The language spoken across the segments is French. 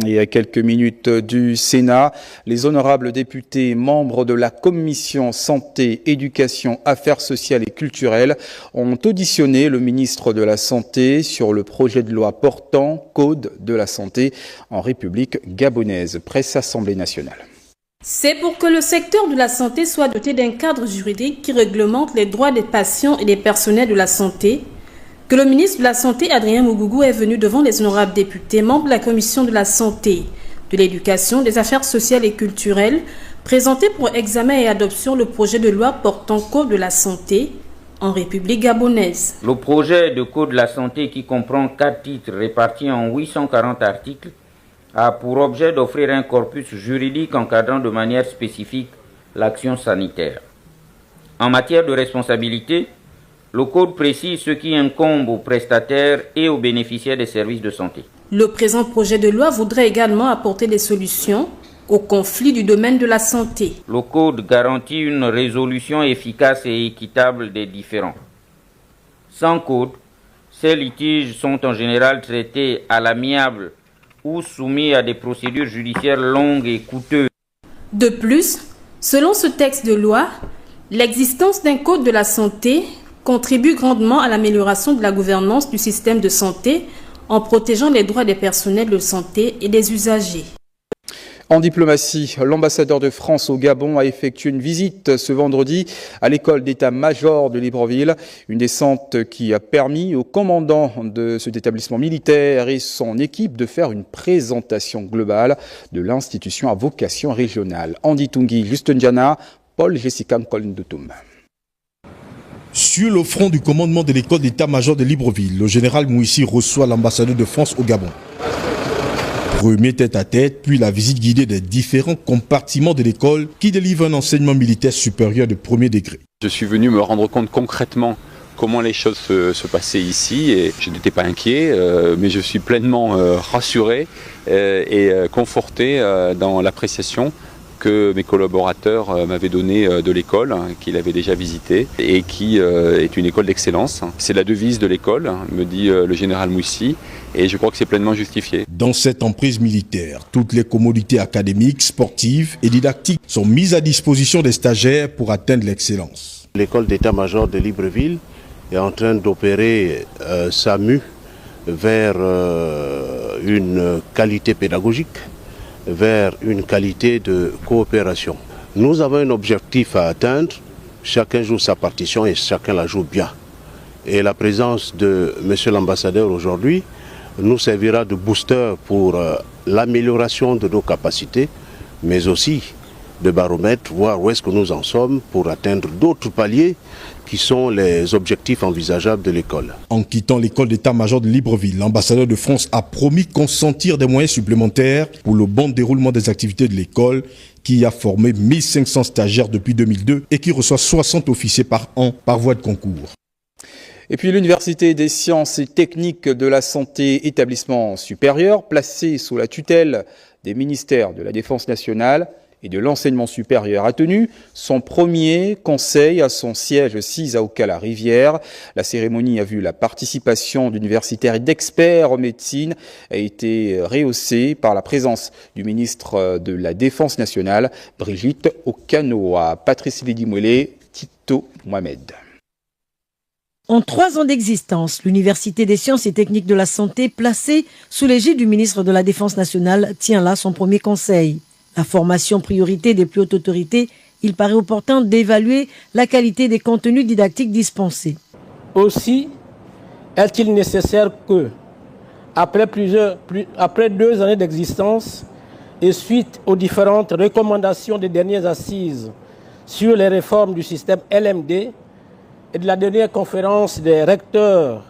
Et à quelques minutes du Sénat, les honorables députés membres de la Commission Santé, Éducation, Affaires sociales et culturelles ont auditionné le ministre de la Santé sur le projet de loi portant Code de la santé en République gabonaise. Presse Assemblée nationale. C'est pour que le secteur de la santé soit doté d'un cadre juridique qui réglemente les droits des patients et des personnels de la santé que le ministre de la Santé, Adrien Mougougou, est venu devant les honorables députés membres de la Commission de la Santé, de l'Éducation, des Affaires sociales et culturelles, présenter pour examen et adoption le projet de loi portant Code de la santé en République gabonaise. Le projet de Code de la santé, qui comprend 4 titres répartis en 840 articles, a pour objet d'offrir un corpus juridique encadrant de manière spécifique l'action sanitaire. En matière de responsabilité, le Code précise ce qui incombe aux prestataires et aux bénéficiaires des services de santé. Le présent projet de loi voudrait également apporter des solutions aux conflits du domaine de la santé. Le Code garantit une résolution efficace et équitable des différends. Sans Code, ces litiges sont en général traités à l'amiable ou soumis à des procédures judiciaires longues et coûteuses. De plus, selon ce texte de loi, l'existence d'un Code de la santé contribue grandement à l'amélioration de la gouvernance du système de santé en protégeant les droits des personnels de santé et des usagers. En diplomatie, l'ambassadeur de France au Gabon a effectué une visite ce vendredi à l'école d'état-major de Libreville, une descente qui a permis au commandant de cet établissement militaire et son équipe de faire une présentation globale de l'institution à vocation régionale. Andy Tungi, Justin Diana, Paul Jessica Mkolndoutoum. Sur le front du commandement de l'école d'état-major de Libreville, le général Mouissi reçoit l'ambassadeur de France au Gabon. Premier tête-à-tête, puis la visite guidée des différents compartiments de l'école qui délivre un enseignement militaire supérieur de premier degré. Je suis venu me rendre compte concrètement comment les choses se passaient ici et je n'étais pas inquiet, mais je suis pleinement rassuré et conforté dans l'appréciation que mes collaborateurs m'avaient donné de l'école, qu'ils avaient déjà visitée et qui est une école d'excellence. C'est la devise de l'école, me dit le général Mouissi, et je crois que c'est pleinement justifié. Dans cette emprise militaire, toutes les commodités académiques, sportives et didactiques sont mises à disposition des stagiaires pour atteindre l'excellence. L'école d'état-major de Libreville est en train d'opérer sa mue vers une qualité pédagogique, vers une qualité de coopération. Nous avons un objectif à atteindre, chacun joue sa partition et chacun la joue bien. Et la présence de monsieur l'ambassadeur aujourd'hui nous servira de booster pour l'amélioration de nos capacités, mais aussi de baromètre, voir où est-ce que nous en sommes pour atteindre d'autres paliers qui sont les objectifs envisageables de l'école. En quittant l'école d'état-major de Libreville, l'ambassadeur de France a promis consentir des moyens supplémentaires pour le bon déroulement des activités de l'école qui a formé 1500 stagiaires depuis 2002 et qui reçoit 60 officiers par an par voie de concours. Et puis l'Université des sciences et techniques de la santé, établissement supérieur, placé sous la tutelle des ministères de la Défense nationale et de l'enseignement supérieur, a tenu son premier conseil à son siège 6 à Ocala-Rivière. La cérémonie a vu la participation d'universitaires et d'experts en médecine a été rehaussée par la présence du ministre de la Défense nationale, Brigitte Okanoa. Patrice Lidimouélé, Tito Mohamed. En 3 ans d'existence, l'Université des sciences et techniques de la santé, placée sous l'égide du ministre de la Défense nationale, tient là son premier conseil. La formation priorité des plus hautes autorités, il paraît opportun d'évaluer la qualité des contenus didactiques dispensés. Aussi, est-il nécessaire que, après 2 années d'existence et suite aux différentes recommandations des dernières assises sur les réformes du système LMD et de la dernière conférence des recteurs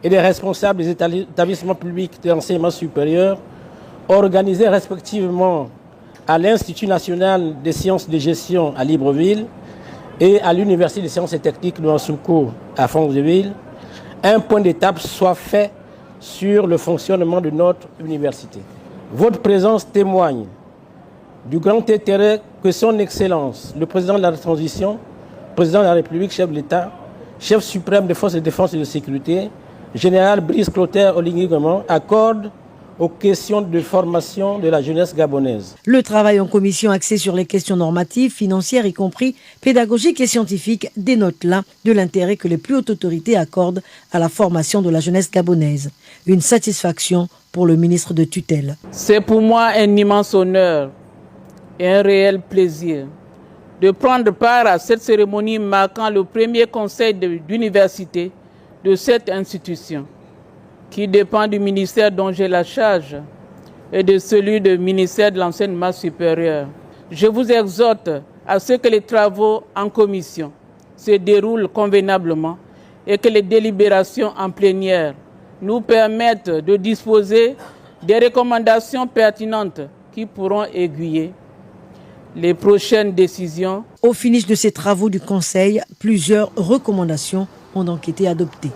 et des responsables des établissements publics d'enseignement supérieur, organisés respectivement à l'Institut national des sciences de gestion à Libreville et à l'Université des sciences et techniques de Ansouko à Franceville, un point d'étape soit fait sur le fonctionnement de notre université. Votre présence témoigne du grand intérêt que son Excellence, le président de la transition, président de la République, chef de l'État, chef suprême des forces de défense et de sécurité, général Brice Clotaire Oligui Nguema, accorde aux questions de formation de la jeunesse gabonaise. Le travail en commission axé sur les questions normatives, financières, y compris pédagogiques et scientifiques, dénote là de l'intérêt que les plus hautes autorités accordent à la formation de la jeunesse gabonaise. Une satisfaction pour le ministre de tutelle. C'est pour moi un immense honneur et un réel plaisir de prendre part à cette cérémonie marquant le premier conseil d'université de cette institution, qui dépend du ministère dont j'ai la charge et de celui du ministère de l'enseignement supérieur. Je vous exhorte à ce que les travaux en commission se déroulent convenablement et que les délibérations en plénière nous permettent de disposer des recommandations pertinentes qui pourront aiguiller les prochaines décisions. Au finish de ces travaux du Conseil, plusieurs recommandations ont donc été adoptées.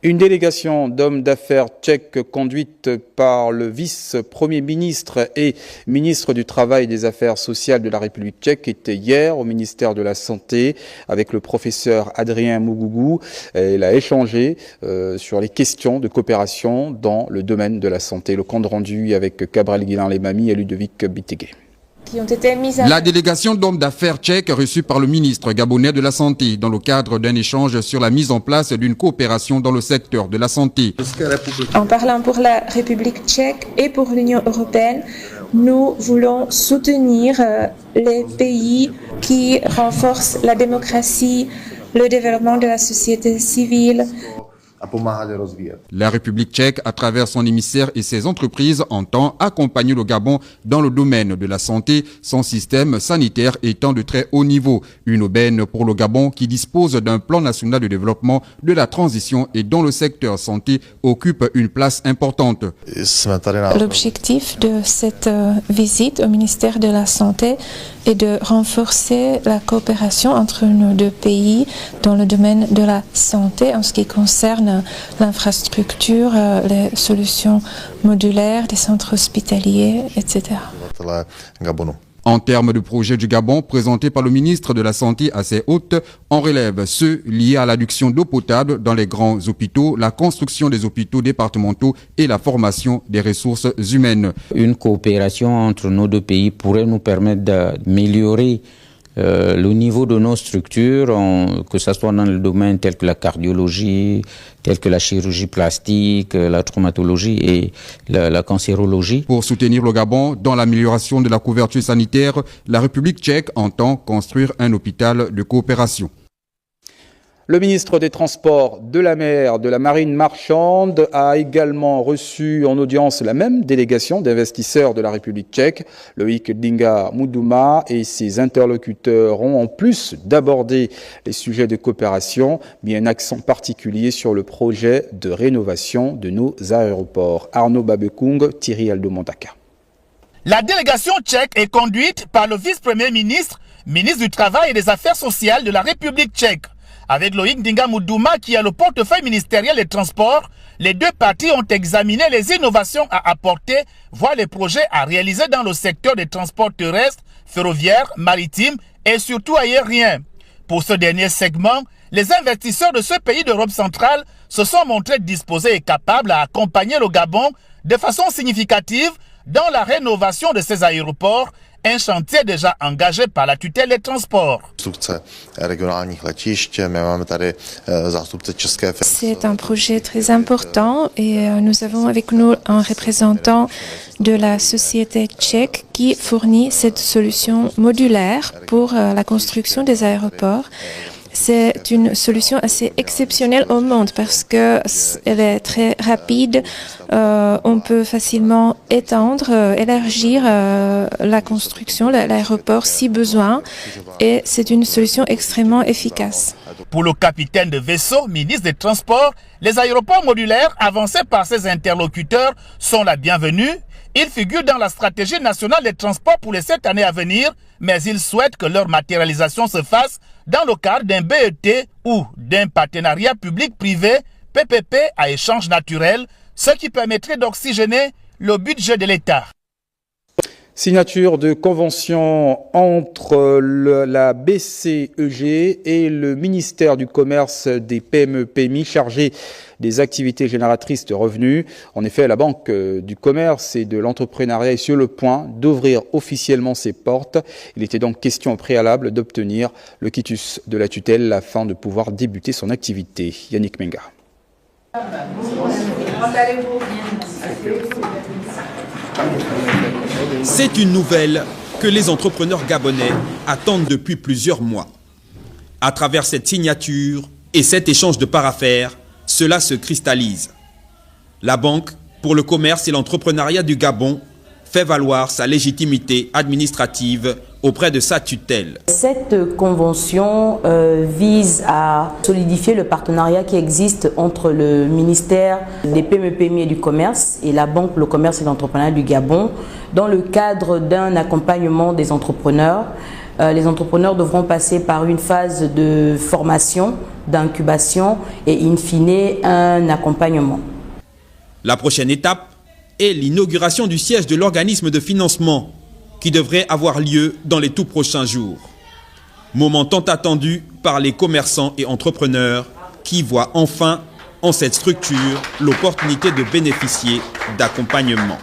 Une délégation d'hommes d'affaires tchèques conduite par le vice-premier ministre et ministre du Travail et des Affaires sociales de la République tchèque était hier au ministère de la Santé avec le professeur Adrien Mugugu. Il a échangé sur les questions de coopération dans le domaine de la santé. Le compte rendu avec Cabral Guilain-Lemami et Ludovic Biteguet. La délégation d'hommes d'affaires tchèques reçue par le ministre gabonais de la Santé dans le cadre d'un échange sur la mise en place d'une coopération dans le secteur de la santé. En parlant pour la République tchèque et pour l'Union européenne, nous voulons soutenir les pays qui renforcent la démocratie, le développement de la société civile. La République tchèque, à travers son émissaire et ses entreprises, entend accompagner le Gabon dans le domaine de la santé, son système sanitaire étant de très haut niveau. Une aubaine pour le Gabon qui dispose d'un plan national de développement de la transition et dont le secteur santé occupe une place importante. L'objectif de cette visite au ministère de la Santé est de renforcer la coopération entre nos deux pays dans le domaine de la santé en ce qui concerne l'infrastructure, les solutions modulaires, des centres hospitaliers, etc. En termes de projet du Gabon présenté par le ministre de la Santé à ses hôtes, on relève ceux liés à l'adduction d'eau potable dans les grands hôpitaux, la construction des hôpitaux départementaux et la formation des ressources humaines. Une coopération entre nos deux pays pourrait nous permettre d'améliorer le niveau de nos structures, que ce soit dans le domaine tel que la cardiologie, tel que la chirurgie plastique, la traumatologie et la cancérologie. Pour soutenir le Gabon dans l'amélioration de la couverture sanitaire, la République tchèque entend construire un hôpital de coopération. Le ministre des Transports, de la Mer, de la Marine marchande a également reçu en audience la même délégation d'investisseurs de la République tchèque. Loïc Dinga Moudouma et ses interlocuteurs ont, en plus d'aborder les sujets de coopération, mis un accent particulier sur le projet de rénovation de nos aéroports. Arnaud Babekung, Thierry Aldo Montaka. La délégation tchèque est conduite par le vice-premier ministre, ministre du Travail et des Affaires sociales de la République tchèque. Avec Loïc Dinga Moudouma qui a le portefeuille ministériel des transports, les deux parties ont examiné les innovations à apporter, voire les projets à réaliser dans le secteur des transports terrestres, ferroviaires, maritimes et surtout aériens. Pour ce dernier segment, les investisseurs de ce pays d'Europe centrale se sont montrés disposés et capables à accompagner le Gabon de façon significative dans la rénovation de ces aéroports, un chantier déjà engagé par la tutelle des transports. C'est un projet très important et nous avons avec nous un représentant de la société tchèque qui fournit cette solution modulaire pour la construction des aéroports. C'est une solution assez exceptionnelle au monde parce qu'elle est très rapide, on peut facilement étendre, élargir la construction, l'aéroport si besoin et c'est une solution extrêmement efficace. Pour le capitaine de vaisseau, ministre des Transports, les aéroports modulaires avancés par ses interlocuteurs sont la bienvenue. Ils figurent dans la stratégie nationale des transports pour les 7 années à venir, mais ils souhaitent que leur matérialisation se fasse dans le cadre d'un BET ou d'un partenariat public-privé, PPP à échange naturel, ce qui permettrait d'oxygéner le budget de l'État. Signature de convention entre la BCEG et le ministère du Commerce, des PME-PMI chargé des activités génératrices de revenus. En effet, la Banque du Commerce et de l'Entrepreneuriat est sur le point d'ouvrir officiellement ses portes. Il était donc question au préalable d'obtenir le quitus de la tutelle afin de pouvoir débuter son activité. Yannick Menga. C'est une nouvelle que les entrepreneurs gabonais attendent depuis plusieurs mois. À travers cette signature et cet échange de paraffaires, cela se cristallise. La Banque pour le commerce et l'entrepreneuriat du Gabon fait valoir sa légitimité administrative auprès de sa tutelle. Cette convention vise à solidifier le partenariat qui existe entre le ministère des PME-PMI et du commerce et la Banque pour le commerce et l'entrepreneuriat du Gabon dans le cadre d'un accompagnement des entrepreneurs. Les entrepreneurs devront passer par une phase de formation, d'incubation et in fine un accompagnement. La prochaine étape est l'inauguration du siège de l'organisme de financement qui devrait avoir lieu dans les tout prochains jours. Moment tant attendu par les commerçants et entrepreneurs qui voient enfin en cette structure l'opportunité de bénéficier d'accompagnement.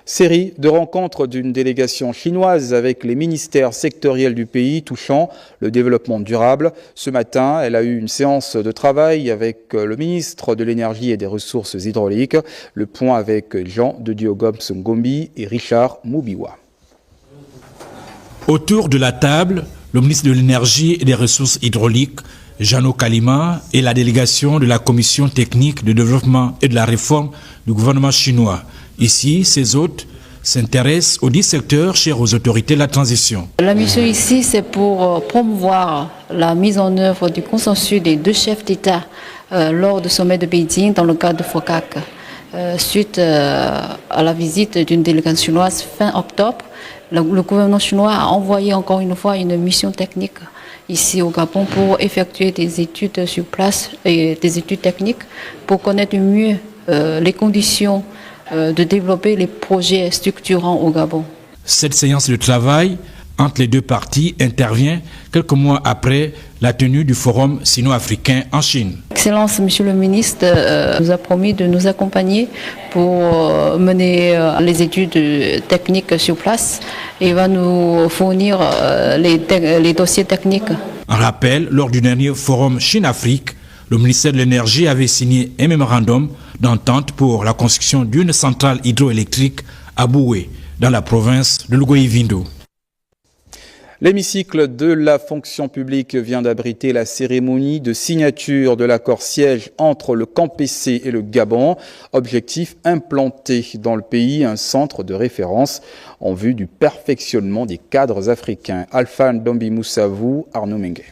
Série de rencontres d'une délégation chinoise avec les ministères sectoriels du pays touchant le développement durable. Ce matin, elle a eu une séance de travail avec le ministre de l'Énergie et des Ressources hydrauliques. Le point avec Jean de Diogom Ngombi et Richard Moubiwa. Autour de la table, le ministre de l'Énergie et des Ressources hydrauliques, Jeannot Kalima, et la délégation de la Commission technique de développement et de la réforme du gouvernement chinois. Ici, ces hôtes s'intéressent aux 10 secteurs chers aux autorités de la transition. La mission ici, c'est pour promouvoir la mise en œuvre du consensus des 2 chefs d'État lors du sommet de Beijing dans le cadre de FOCAC. Suite à la visite d'une délégation chinoise fin octobre, le gouvernement chinois a envoyé encore une fois une mission technique ici au Gabon pour effectuer des études sur place et des études techniques pour connaître mieux les conditions de développer les projets structurants au Gabon. Cette séance de travail entre les 2 parties intervient quelques mois après la tenue du Forum sino-africain en Chine. Excellence, Monsieur le ministre nous a promis de nous accompagner pour mener les études techniques sur place et va nous fournir les dossiers techniques. En rappel, lors du dernier Forum Chine-Afrique, le ministère de l'Énergie avait signé un mémorandum d'entente pour la construction d'une centrale hydroélectrique à Boué, dans la province de Lugoï-Vindo. L'hémicycle de la fonction publique vient d'abriter la cérémonie de signature de l'accord siège entre le CAMPC et le Gabon. Objectif, implanter dans le pays un centre de référence en vue du perfectionnement des cadres africains. Alpha Ndombi Moussavou, Arnaud Mengue.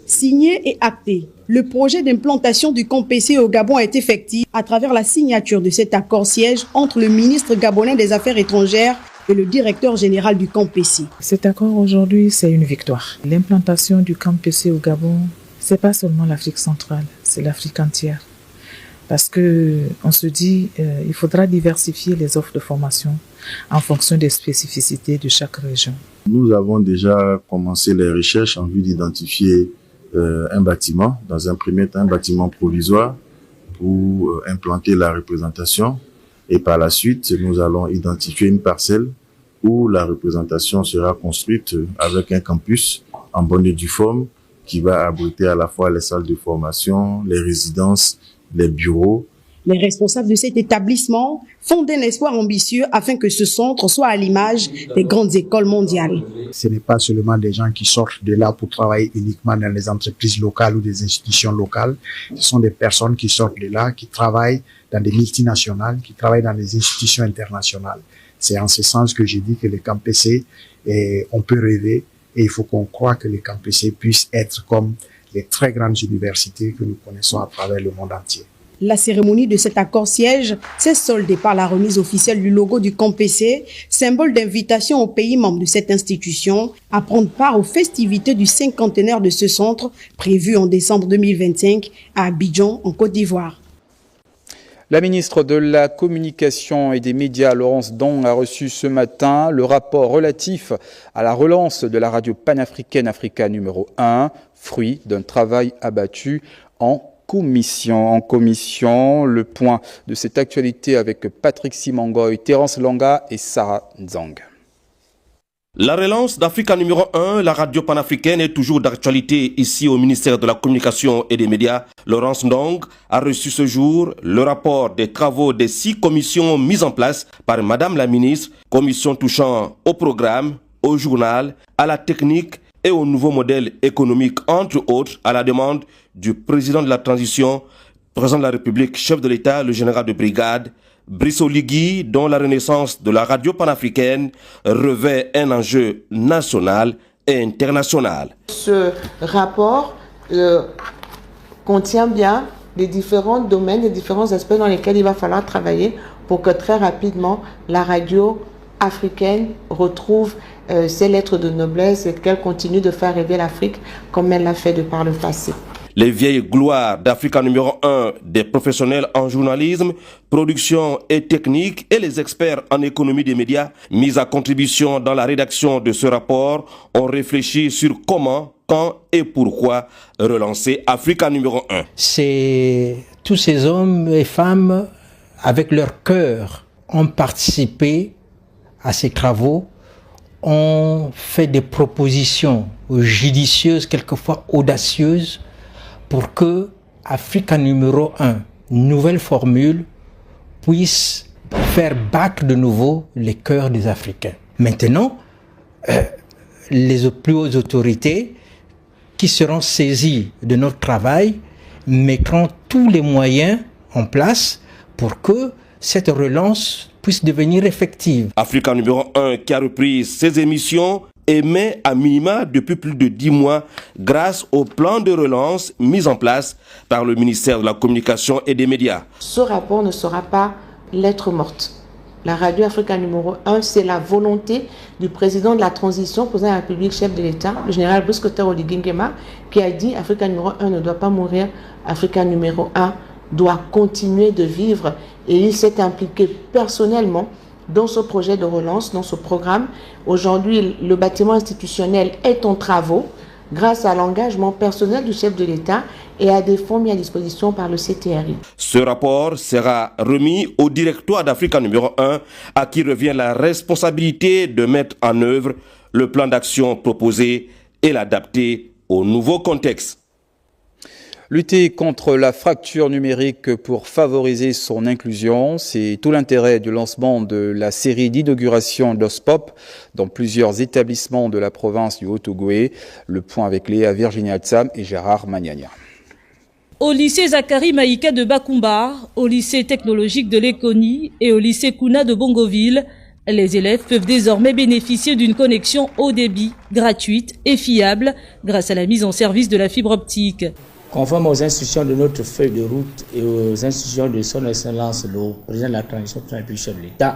Signé et acté, le projet d'implantation du CAMPC au Gabon est effectif à travers la signature de cet accord siège entre le ministre gabonais des Affaires étrangères et le directeur général du CAMPC. Cet accord aujourd'hui, c'est une victoire. L'implantation du CAMPC au Gabon, c'est pas seulement l'Afrique centrale, c'est l'Afrique entière. Parce que on se dit, il faudra diversifier les offres de formation en fonction des spécificités de chaque région. Nous avons déjà commencé les recherches en vue d'identifier un bâtiment, dans un premier temps un bâtiment provisoire pour implanter la représentation, et par la suite nous allons identifier une parcelle où la représentation sera construite avec un campus en bonne et due forme qui va abriter à la fois les salles de formation, les résidences, les bureaux. Les responsables de cet établissement font un espoir ambitieux afin que ce centre soit à l'image des grandes écoles mondiales. Ce n'est pas seulement des gens qui sortent de là pour travailler uniquement dans les entreprises locales ou des institutions locales. Ce sont des personnes qui sortent de là, qui travaillent dans des multinationales, qui travaillent dans des institutions internationales. C'est en ce sens que j'ai dit que le CAMPC, on peut rêver et il faut qu'on croie que le CAMPC puisse être comme les très grandes universités que nous connaissons à travers le monde entier. La cérémonie de cet accord siège s'est soldée par la remise officielle du logo du CAMPC, symbole d'invitation aux pays membres de cette institution à prendre part aux festivités du 50e de ce centre prévu en décembre 2025 à Abidjan, en Côte d'Ivoire. La ministre de la Communication et des Médias, Laurence Ndong, a reçu ce matin le rapport relatif à la relance de la radio panafricaine Africa numéro 1, fruit d'un travail abattu en commission. Le point de cette actualité avec Patrick Simangoy, Terence Langa et Sarah Nzang. La relance d'Africa numéro 1, la radio panafricaine, est toujours d'actualité ici au ministère de la Communication et des Médias. Laurence Ndong a reçu ce jour le rapport des travaux des 6 commissions mises en place par Madame la ministre, commissions touchant au programme, au journal, à la technique et au nouveau modèle économique, entre autres, à la demande du président de la transition, président de la République, chef de l'État, le général de brigade, Brice Oligui, dont la renaissance de la radio panafricaine revêt un enjeu national et international. Ce rapport contient bien les différents domaines, les différents aspects dans lesquels il va falloir travailler pour que très rapidement la radio africaine retrouve ses lettres de noblesse et qu'elle continue de faire rêver l'Afrique comme elle l'a fait de par le passé. Les vieilles gloires d'Africa numéro 1 des professionnels en journalisme, production et technique et les experts en économie des médias mis à contribution dans la rédaction de ce rapport ont réfléchi sur comment, quand et pourquoi relancer Africa numéro 1. C'est tous ces hommes et femmes avec leur cœur ont participé à ces travaux, ont fait des propositions judicieuses, quelquefois audacieuses, pour que Africa numéro 1, nouvelle formule, puisse faire battre de nouveau les cœurs des Africains. Maintenant, les plus hautes autorités qui seront saisies de notre travail mettront tous les moyens en place pour que cette relance puisse devenir effective. Africa numéro 1 qui a repris ses émissions émet à minima depuis plus de 10 mois grâce au plan de relance mis en place par le ministère de la Communication et des Médias. Ce rapport ne sera pas lettre morte. La radio Africa numéro 1, c'est la volonté du président de la transition, président de la République, chef de l'État, le général Brice Oligui Nguema, qui a dit Africa numéro 1 ne doit pas mourir, Africa numéro 1 doit continuer de vivre. Et il s'est impliqué personnellement dans ce projet de relance, dans ce programme. Aujourd'hui, le bâtiment institutionnel est en travaux grâce à l'engagement personnel du chef de l'État et à des fonds mis à disposition par le CTRI. Ce rapport sera remis au directoire d'Africa numéro 1, à qui revient la responsabilité de mettre en œuvre le plan d'action proposé et l'adapter au nouveau contexte. Lutter contre la fracture numérique pour favoriser son inclusion, c'est tout l'intérêt du lancement de la série d'inauguration d'OSPOP dans plusieurs établissements de la province du Haut-Ogooué. Le point avec Léa Virginia Tsam et Gérard Magnania. Au lycée Zachary Maïka de Bakumbar, au lycée technologique de Lekoni et au lycée Kuna de Bongoville, les élèves peuvent désormais bénéficier d'une connexion haut débit, gratuite et fiable grâce à la mise en service de la fibre optique. Conforme aux instructions de notre feuille de route et aux instructions de son excellence, le président de la transition, le chef de l'État,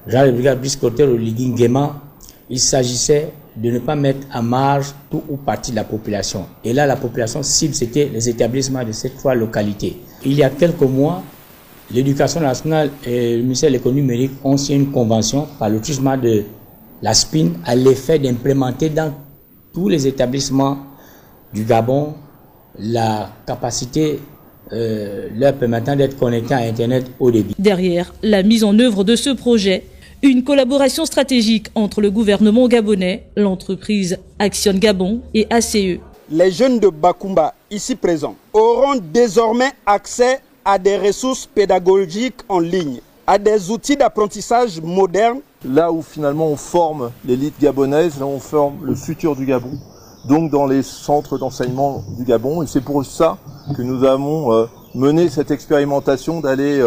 Jean le brigade Brice Oligui Nguema, il s'agissait de ne pas mettre à marge tout ou partie de la population. Et là, la population cible, c'était les établissements de cette 3 localités. Il y a quelques mois, l'Éducation nationale et le ministère de l'économie numérique ont signé une convention par le truchement de la SPIN à l'effet d'implémenter dans tous les établissements du Gabon la capacité leur permettant d'être connectés à Internet haut débit. Derrière la mise en œuvre de ce projet, une collaboration stratégique entre le gouvernement gabonais, l'entreprise Action Gabon et ACE. Les jeunes de Bakumba, ici présents, auront désormais accès à des ressources pédagogiques en ligne, à des outils d'apprentissage modernes. Là où finalement on forme l'élite gabonaise, là où on forme le futur du Gabon, donc dans les centres d'enseignement du Gabon. Et c'est pour ça que nous avons mené cette expérimentation d'aller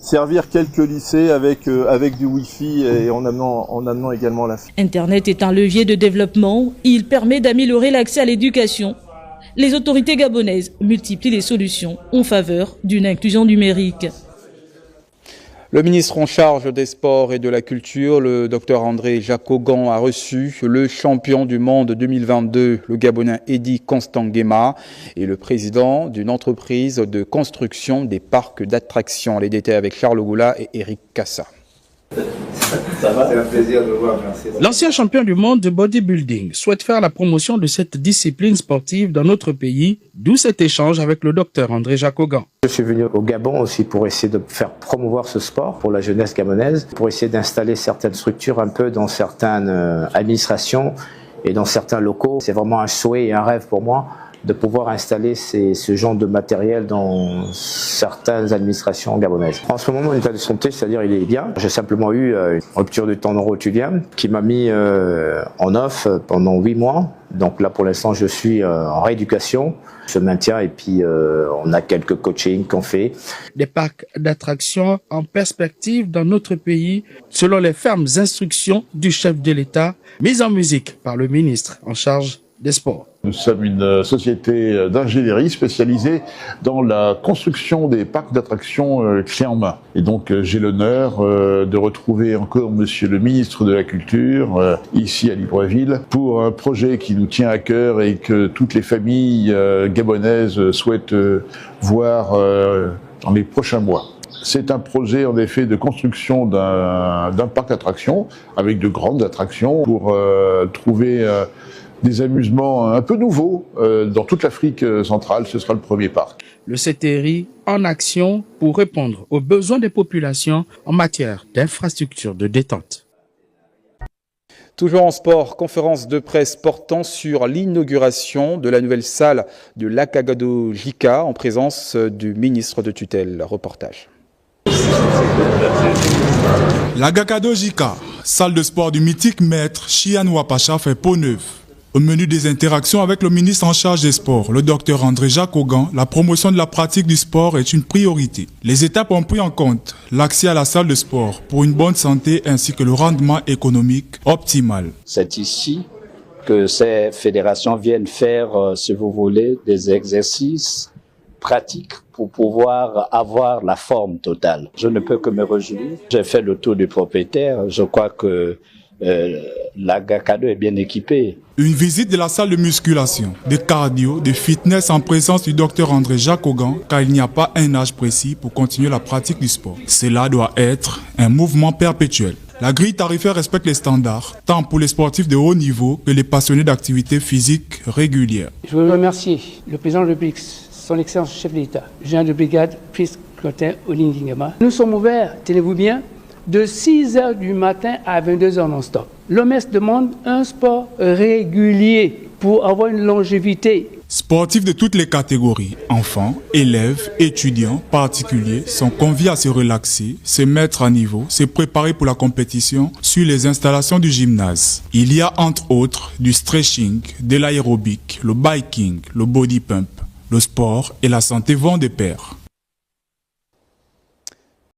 servir quelques lycées avec du Wi-Fi et en amenant également la fibre. Internet est un levier de développement. Il permet d'améliorer l'accès à l'éducation. Les autorités gabonaises multiplient les solutions en faveur d'une inclusion numérique. Le ministre en charge des sports et de la culture, le Dr André Jacogan, a reçu le champion du monde 2022, le Gabonais Eddy Constanguema, et le président d'une entreprise de construction des parcs d'attractions. Les détails avec Charles Goula et Eric Cassa. Ça va, c'est un plaisir de vous voir. Merci. L'ancien champion du monde de bodybuilding souhaite faire la promotion de cette discipline sportive dans notre pays, d'où cet échange avec le docteur André Jacogan. Je suis venu au Gabon aussi pour essayer de faire promouvoir ce sport pour la jeunesse gabonaise, pour essayer d'installer certaines structures un peu dans certaines administrations et dans certains locaux. C'est vraiment un souhait et un rêve pour moi de pouvoir installer ce genre de matériel dans certaines administrations gabonaises. En ce moment, mon état de santé, c'est-à-dire il est bien. J'ai simplement eu une rupture du tendon rotulien qui m'a mis en off pendant 8 mois. Donc là, pour l'instant, je suis en rééducation. Je maintiens et puis on a quelques coachings qu'on fait. Des parcs d'attractions en perspective dans notre pays, selon les fermes instructions du chef de l'État, mises en musique par le ministre en charge des sports. Nous sommes une société d'ingénierie spécialisée dans la construction des parcs d'attractions clés en main. Et donc j'ai l'honneur de retrouver encore Monsieur le ministre de la Culture ici à Libreville pour un projet qui nous tient à cœur et que toutes les familles gabonaises souhaitent voir dans les prochains mois. C'est un projet en effet de construction d'un parc d'attractions avec de grandes attractions pour trouver des amusements un peu nouveaux dans toute l'Afrique centrale. Ce sera le premier parc. Le CTRI en action pour répondre aux besoins des populations en matière d'infrastructures de détente. Toujours en sport, conférence de presse portant sur l'inauguration de la nouvelle salle de l'Akagado Jika en présence du ministre de tutelle. Reportage. L'Agakado Jika, salle de sport du mythique maître Chian Wapacha, fait peau neuve. Au menu des interactions avec le ministre en charge des sports, le docteur André Jacogan, la promotion de la pratique du sport est une priorité. Les étapes ont pris en compte l'accès à la salle de sport pour une bonne santé ainsi que le rendement économique optimal. C'est ici que ces fédérations viennent faire, si vous voulez, des exercices pratiques pour pouvoir avoir la forme totale. Je ne peux que me réjouir. J'ai fait le tour du propriétaire. Je crois que l'Agakado est bien équipé. Une visite de la salle de musculation, de cardio, de fitness en présence du docteur André Jacogan, car il n'y a pas un âge précis pour continuer la pratique du sport. Cela doit être un mouvement perpétuel. La grille tarifaire respecte les standards, tant pour les sportifs de haut niveau que les passionnés d'activités physiques régulières. Je veux remercier le président de la République, son excellence chef de l'État, général de brigade, Fils Clotin Olingingema. Nous sommes ouverts, tenez-vous bien, de 6h du matin à 22h non-stop. L'OMS demande un sport régulier pour avoir une longévité. Sportifs de toutes les catégories, enfants, élèves, étudiants, particuliers, sont conviés à se relaxer, se mettre à niveau, se préparer pour la compétition sur les installations du gymnase. Il y a entre autres du stretching, de l'aérobic, le biking, le body pump. Le sport et la santé vont de pair.